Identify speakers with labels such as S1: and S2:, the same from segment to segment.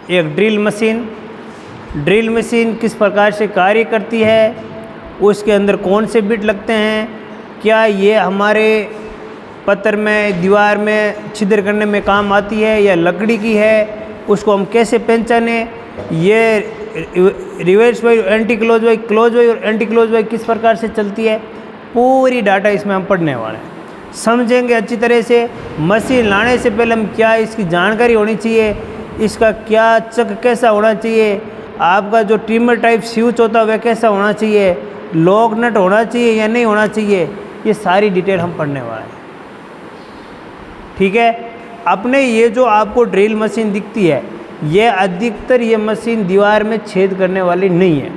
S1: एक drill machine किस प्रकार से कार्य करती है, उसके अंदर कौन से बिट लगते हैं, क्या ये हमारे पत्थर में दीवार में छिद्र करने में काम आती है या लकड़ी की है, उसको हम कैसे पहचाने, ये reverse Y, anti close Y, close Y और एंटी क्लोज वाई किस प्रकार से चलती है, पूरी डाटा इसमें हम पढ़ने वाले हैं, समझेंगे अच्छी तरह से। मशीन लाने से पहले हम क्या इसकी जानकारी होनी चाहिए, इसका क्या चक कैसा होना चाहिए, आपका जो ट्रिमर टाइप स्विच होता है वह कैसा होना चाहिए, लॉक नट होना चाहिए या नहीं होना चाहिए, ये सारी डिटेल हम पढ़ने वाले हैं। ठीक है, अपने ये जो आपको ड्रिल मशीन दिखती है, ये अधिकतर ये मशीन दीवार में छेद करने वाली नहीं है।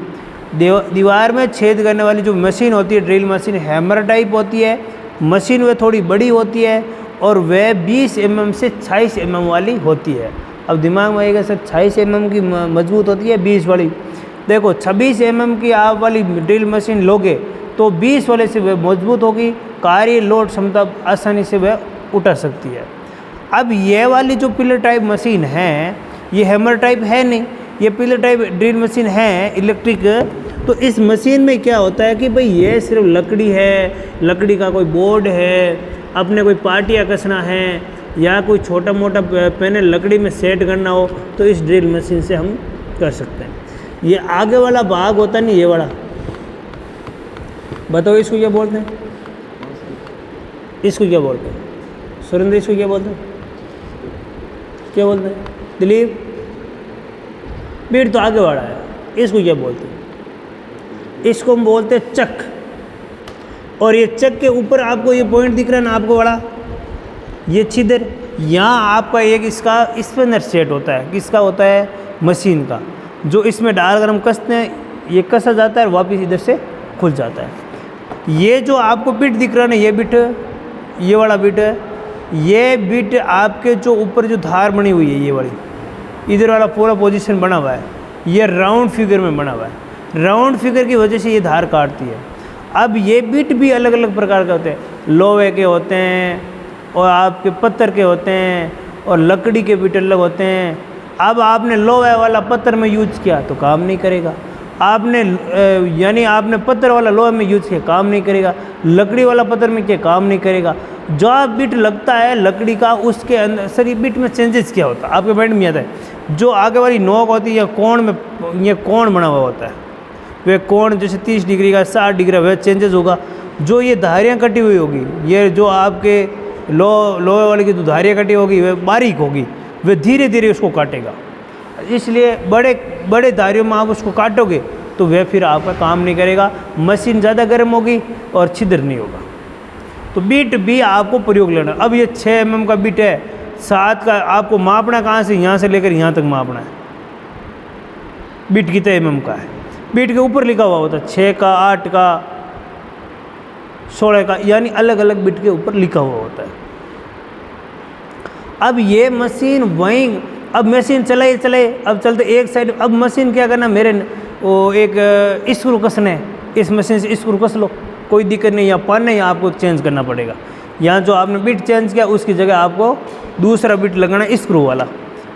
S1: दीवार में छेद करने वाली जो मशीन होती है ड्रिल मशीन, हैमर टाइप होती है मशीन, वह थोड़ी बड़ी होती है और वह 20 mm से 26 mm वाली होती है। अब दिमाग में आएगा सर 26 mm की मजबूत होती है 20 वाली, देखो 26 mm की आप वाली ड्रिल मशीन लोगे तो 20 वाले से वह मजबूत होगी, कार्य लोड क्षमता आसानी से वह उठा सकती है। अब ये वाली जो पिलर टाइप मशीन है, ये हैमर टाइप है नहीं, ये पिलर टाइप ड्रिल मशीन है इलेक्ट्रिक। तो इस मशीन में क्या होता है कि भाई ये सिर्फ लकड़ी है, लकड़ी का कोई बोर्ड है, अपने कोई पार्टियाँ कसना है या कोई छोटा मोटा पैनल लकड़ी में सेट करना हो तो इस ड्रिल मशीन से हम कर सकते हैं। ये आगे वाला भाग होता नहीं, ये वाला बताओ इसको क्या बोलते हैं, इसको क्या बोलते हैं सुरेंद्र, इसको क्या बोलते हैं, क्या बोलते हैं दिलीप, बीट तो आगे वाला है, इसको क्या बोलते हैं, इसको हम बोलते हैं चक। और ये चक के ऊपर आपको ये पॉइंट दिख रहा है ना आपको बड़ा, ये छिद्र, यहाँ आपका एक इसका स्पिनर सेट होता है, किसका होता है, मशीन का, जो इसमें डालकर हम कसते हैं, ये कसा जाता है और वापस इधर से खुल जाता है। ये जो आपको बिट दिख रहा है ना, ये बिट, ये वाला बिट है, ये बिट आपके जो ऊपर जो धार बनी हुई है, ये वाली इधर वाला पूरा पोजीशन बना हुआ है, ये राउंड फिगर में बना हुआ है, राउंड फिगर की वजह से ये धार काटती है। अब ये बिट भी अलग अलग प्रकार के होते हैं, लोहे के होते हैं और आपके पत्थर के होते हैं और लकड़ी के बिट अलग होते हैं। अब आपने लोहे वाला पत्थर में यूज किया तो काम नहीं करेगा, आपने यानी आपने पत्थर वाला लोहे में यूज किया काम नहीं करेगा, लकड़ी वाला पत्थर में किया काम नहीं करेगा। जो आप बिट लगता है लकड़ी का, उसके अंदर सर ये बिट में चेंजेस क्या होता है आपके माइंड में आता है, जो आगे वाली नोक होती है या कोण में, ये कोण बना हुआ होता है, वह कोण जैसे 30 डिग्री का 60 डिग्री वह चेंजेस होगा। जो ये धारियाँ कटी हुई होगी, ये जो आपके लोहे वाली की जो धारियाँ कटी होगी वह बारीक होगी, वह धीरे धीरे उसको काटेगा। इसलिए बड़े बड़े धारियों में आप उसको काटोगे तो वह फिर आपका काम नहीं करेगा, मशीन ज़्यादा गर्म होगी और छिद्र नहीं होगा। तो बिट भी आपको प्रयोग लेना। अब ये 6 mm का बिट है, 7 का आपको मापना कहाँ से, यहाँ से लेकर यहाँ तक मापना है। बिट कितने mm का है, बिट के ऊपर लिखा हुआ होता है 6 का, 8 का, 16 का, यानी अलग अलग बिट के ऊपर लिखा हुआ होता है। अब ये मशीन वहीं, अब मशीन चलाए, अब चलते एक साइड, अब मशीन क्या करना, मेरे वो एक स्क्रू कसने, इस मशीन से स्क्रू कस लो, कोई दिक्कत नहीं, यहाँ पान नहीं, आपको चेंज करना पड़ेगा। यहाँ जो आपने बिट चेंज किया उसकी जगह आपको दूसरा बिट लगाना स्क्रू वाला,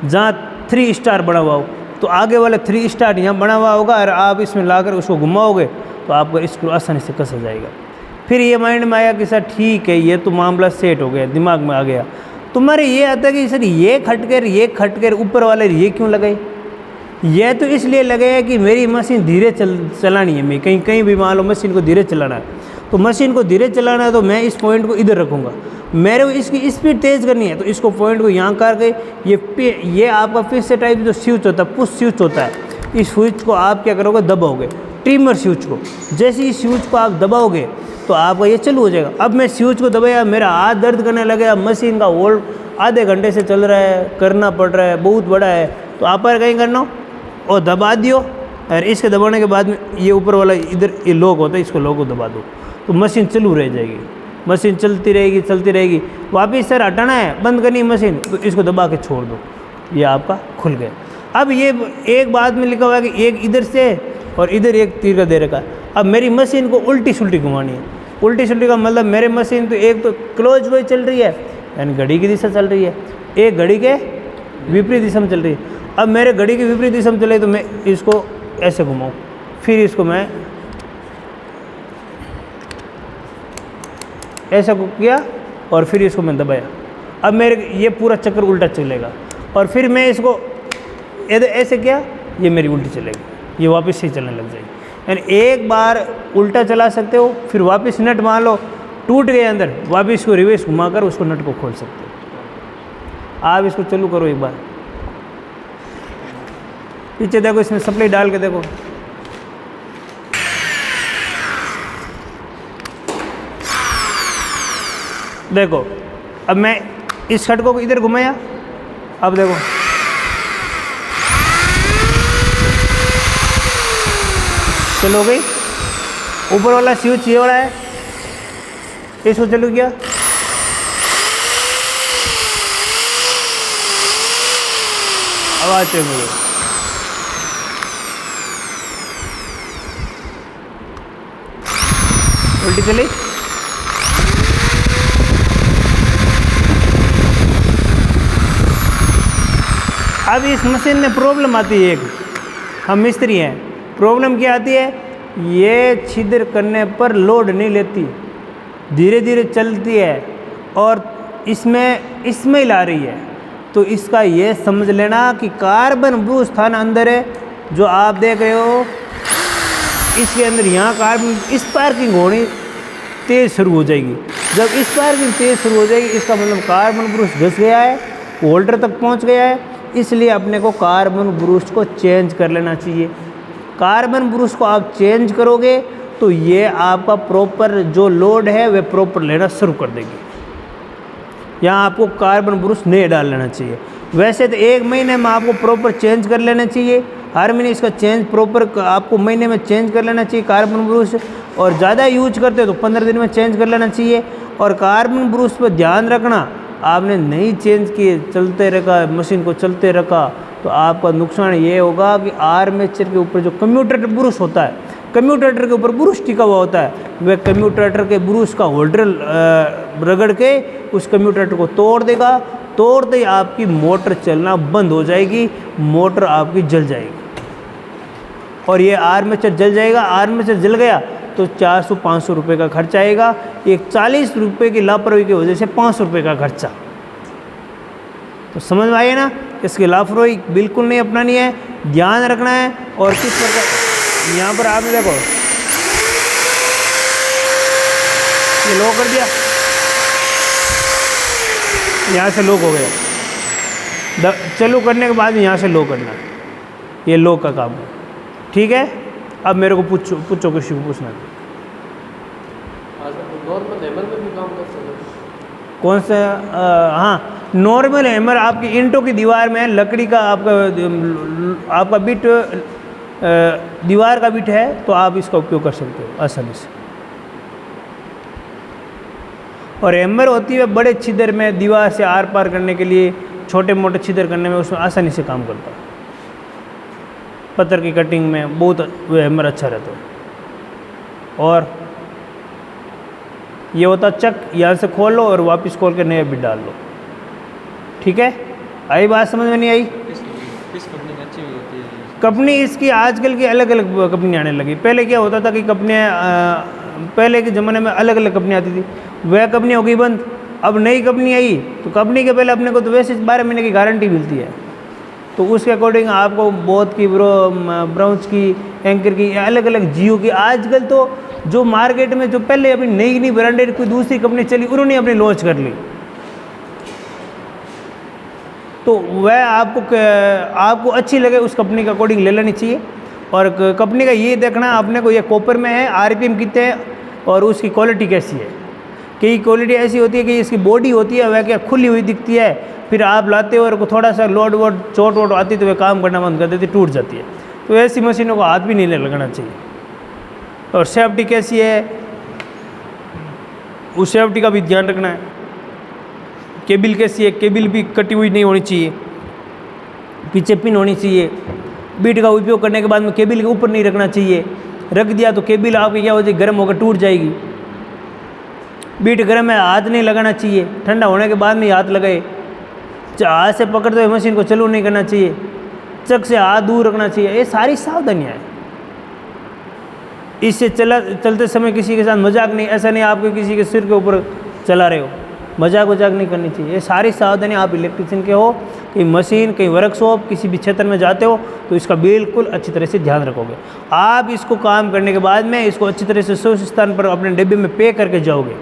S1: जहाँ 3 स्टार बना हुआ हो, तो आगे वाला 3 स्टार यहाँ बना हुआ होगा और आप इसमें लाकर उसको घुमाओगे तो आपका स्क्रू आसानी से कसा जाएगा। फिर ये माइंड में आया कि सर ठीक है, ये तो मामला सेट हो गया, दिमाग में आ गया। तुम्हारे ये आता है कि सर ये खटकर ऊपर वाले ये क्यों लगाए, यह तो इसलिए लगे है कि मेरी मशीन धीरे चलानी है, मैं कहीं भी मान लो मशीन को धीरे चलाना है, तो मशीन को धीरे चलाना है तो मैं इस पॉइंट को इधर रखूँगा, मेरे को इसकी स्पीड तेज़ करनी है तो इसको पॉइंट को यहाँ करके ये आपका फिक्स टाइप जो स्विच होता है, पुश स्विच होता है, इस स्विच को आप क्या करोगे, दबाओगे, ट्रिमर स्विच को। जैसे इस स्विच को आप दबाओगे तो आपका ये चालू हो जाएगा। अब मैं स्विच को दबाया, मेरा हाथ दर्द करने लगे, मशीन का वोल्ट आधे घंटे से चल रहा है, करना पड़ रहा है, बहुत बड़ा है, तो आप पर कहीं करना और दबा दियो, और इसके दबाने के बाद में ये ऊपर वाला इधर ये लॉक होता है, इसको लॉक को दबा दो तो मशीन चालू रह जाएगी, मशीन चलती रहेगी। वापिस सर हटाना है, बंद करनी है मशीन, तो इसको दबा के छोड़ दो, ये आपका खुल गया। अब ये एक बात में लिखा हुआ है कि एक इधर से और इधर एक तीर का दे रखा है। अब मेरी मशीन को उल्टी सुल्टी घुमानी है, उल्टी सुल्टी का मतलब मेरे मशीन तो एक तो क्लोज वे चल रही है, यानी घड़ी की दिशा चल रही है, एक घड़ी के विपरीत दिशा में चल रही है। अब मेरे घड़ी की विपरीत दिशा में चले तो मैं इसको ऐसे घुमाऊँ, फिर इसको मैं ऐसा किया और फिर इसको मैं दबाया। अब मेरे ये पूरा चक्कर उल्टा चलेगा और फिर मैं इसको ऐसे किया, ये मेरी उल्टी चलेगी, ये वापस से चलने लग जाएगी। यानी एक बार उल्टा चला सकते हो, फिर वापस नट मान लो टूट गए अंदर, वापस इसको रिवर्स घुमाकर उसको नट को खोल सकते हो। आप इसको चालू करो एक बार, पीछे देखो, इसमें सप्लाई डाल के देखो, देखो अब मैं इस खटको को इधर घुमाया, अब देखो चलो गई। ऊपर वाला स्विच ये वाला है, इसको चालू किया, आवाज चल रही है, उल्टी चली। अब इस मशीन में प्रॉब्लम आती है एक, हम मिस्त्री हैं, प्रॉब्लम क्या आती है, ये छिद्र करने पर लोड नहीं लेती, धीरे धीरे चलती है और इसमें स्मेल आ रही है। तो इसका ये समझ लेना कि कार्बन ब्रू स्थान अंदर है, जो आप देख रहे हो इसके अंदर, यहाँ कार्बन स्पार्किंग होनी तेज़ शुरू हो जाएगी। जब स्पार्किंग तेज़ शुरू हो जाएगी, इसका मतलब कार्बन ब्रूस घस गया है, होल्डर तक पहुँच गया है, इसलिए अपने को कार्बन ब्रूस को चेंज कर लेना चाहिए। कार्बन ब्रूस को आप चेंज करोगे तो ये आपका प्रॉपर जो लोड है वह प्रॉपर लेना शुरू कर देगी। यहाँ आपको कार्बन ब्रूस नहीं डाल लेना चाहिए। वैसे तो 1 महीने में आपको प्रॉपर चेंज कर लेना चाहिए, हर महीने इसका चेंज प्रॉपर आपको महीने में चेंज कर लेना चाहिए कार्बन ब्रूस, और ज़्यादा यूज करते हो तो 15 दिन में चेंज कर लेना चाहिए। और कार्बन ब्रूस पर ध्यान रखना, आपने नहीं चेंज किए, चलते रखा, मशीन को चलते रखा, तो आपका नुकसान ये होगा कि आर्मेचर के ऊपर जो कम्यूटेटर ब्रूस होता है, कम्यूटेटर के ऊपर ब्रूस टिका हुआ होता है, वह कम्यूटेटर के ब्रूस का होल्डर रगड़ के उस कम्यूटेटर को तोड़ देगा। तोड़ते ही आपकी मोटर चलना बंद हो जाएगी, मोटर आपकी जल जाएगी और ये आर्मेचर जल जाएगा। आर्मेचर जल गया तो 400-500 रुपये का खर्चा आएगा। एक 40 रुपये की लापरवाही की वजह से 500 रुपये का खर्चा। तो समझ में आइए ना, इसकी लापरवाही बिल्कुल नहीं अपनानी है, ध्यान रखना है। और किस प्रकार यहाँ पर आपने देखो ये लो कर दिया, यहाँ से लॉक हो गया, चालू करने के बाद यहाँ से लो करना, ये लॉक का काम है। ठीक है, अब मेरे को पूछो क्वेश्चन पूछना।
S2: नॉर्मल हैमर में भी काम कर सकते हैं?
S1: कौन सा? हाँ, नॉर्मल हैमर आपकी ईंटों की दीवार में लकड़ी का आपका बिट दीवार का बिट है, तो आप इसका उपयोग कर सकते हो आसानी से। और हैमर होती है बड़े छिद्र में, दीवार से आर पार करने के लिए, छोटे मोटे छिद्र करने में उसमें आसानी से काम करता है। पत्थर की कटिंग में बहुत वो हैमर अच्छा रहता है। और ये होता चक, यहाँ से खोल लो और वापस खोल के नया बिट डाल लो। ठीक है, आई बात समझ में नहीं आई?
S2: किस कंपनी में अच्छी होती है?
S1: कंपनी इसकी आजकल की अलग अलग कंपनी आने लगी। पहले क्या होता था कि कंपनियाँ, पहले के ज़माने में अलग अलग कंपनी आती थी, वह कंपनी हो गई बंद। अब नई कंपनी आई तो कंपनी के पहले अपने को तो वैसे 12 महीने की गारंटी मिलती है, तो उसके अकॉर्डिंग आपको बोथ की, ब्राउन्स की, एंकर की, अलग अलग जियो की। आजकल तो जो मार्केट में जो पहले अपनी नई ब्रांडेड कोई दूसरी कंपनी चली, उन्होंने अपनी लॉन्च कर ली, तो वह आपको अच्छी लगे उस कंपनी के अकॉर्डिंग ले लेनी चाहिए। और कंपनी का ये देखना अपने को, ये कॉपर में है, RPM कितने हैं और उसकी क्वालिटी कैसी है। कई क्वालिटी ऐसी होती है कि इसकी बॉडी होती है वह क्या खुली हुई दिखती है, फिर आप लाते हो और थोड़ा सा लोड वोड चोट वोट आती तो वह काम करना बंद कर देती, टूट जाती है। तो ऐसी मशीनों को हाथ भी नहीं लगाना चाहिए। और सेफ्टी कैसी है, उस सेफ्टी का भी ध्यान रखना है। केबल कैसी है, केबल भी कटी हुई नहीं होनी चाहिए, पीछे पिन होनी चाहिए। बीट का उपयोग करने के बाद में केबल के ऊपर नहीं रखना चाहिए, रख दिया तो केबल आपकी क्या हो जाएगी, गर्म होकर टूट जाएगी। बीट गर्म है, हाथ नहीं लगाना चाहिए, ठंडा होने के बाद में हाथ लगाए। हाथ से पकड़ते हुए मशीन को चालू नहीं करना चाहिए, चक से हाथ दूर रखना चाहिए। ये सारी सावधानियाँ हैं। इससे चलते समय किसी के साथ मजाक नहीं, ऐसा नहीं आपके किसी के सिर के ऊपर चला रहे हो, मजाक वजाक नहीं करनी चाहिए। ये सारी सावधानी, आप इलेक्ट्रिशियन के हो, कहीं मशीन, कहीं वर्कशॉप, किसी भी क्षेत्र में जाते हो तो इसका बिल्कुल अच्छी तरह से ध्यान रखोगे। आप इसको काम करने के बाद में इसको अच्छी तरह से सुरक्षित स्थान पर अपने डिब्बे में पैक करके जाओगे,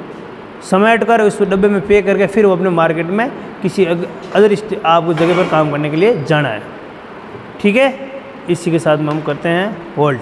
S1: समेट कर उस डब्बे में पैक करके फिर वो अपने मार्केट में किसी अदर आप जगह पर काम करने के लिए जाना है। ठीक है, इसी के साथ में हम करते हैं होल्ड।